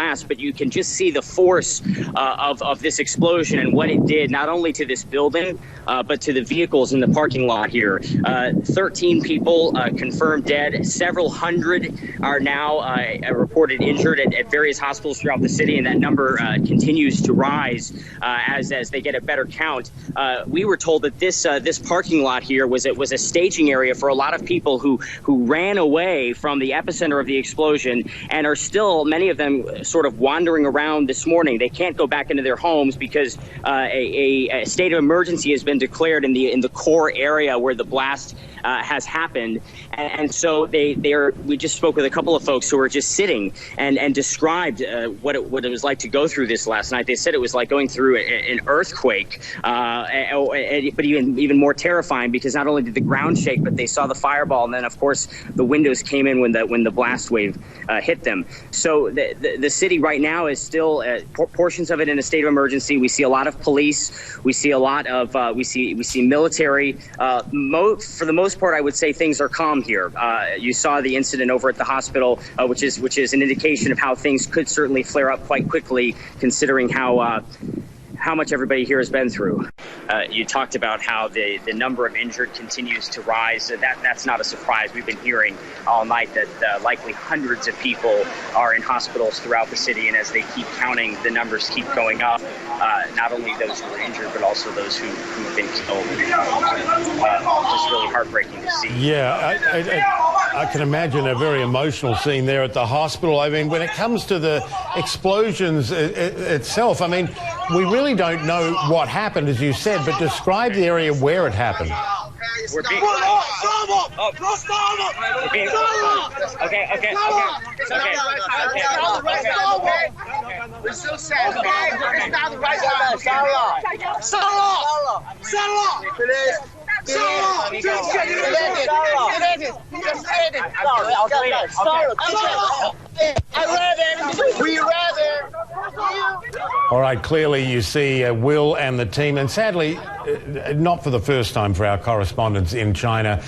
blast, but you can just see the force of this explosion and what it did not only to this building, but to the vehicles in the parking lot here. 13 people confirmed dead. Several hundred are now reported injured at various hospitals throughout the city, and that number continues to rise as they get a better count. We were told that this parking lot here was a staging area for a lot of people who ran away from the epicenter of the explosion and are still, many of them, sort of wandering around this morning. They can't go back into their homes because a state of emergency has been declared in the core area where the blast has happened, and so we just spoke with a couple of folks who were just sitting and described what it was like to go through this last night. They said it was like going through an earthquake, but even more terrifying, because not only did the ground shake, but they saw the fireball, and then of course the windows came in when the blast wave hit them. So the city right now is still portions of it in a state of emergency. We see a lot of police. We see a lot of we see military. For the most part, I would say things are calm here. You saw the incident over at the hospital, which is an indication of how things could certainly flare up quite quickly, considering how much everybody here has been through. You talked about how the number of injured continues to rise. That's not a surprise. We've been hearing all night that likely hundreds of people are in hospitals throughout the city, and as they keep counting, the numbers keep going up. Not only those who are injured, but also those who've been killed. Just really heartbreaking to see. Yeah, I can imagine a very emotional scene there at the hospital. I mean, when it comes to the explosions itself, I mean, we really don't know what happened, as you said, but describe the area where it happened. We're being... Okay. We're so sad. All right, clearly you see Will and the team, and sadly, not for the first time for our correspondents in China.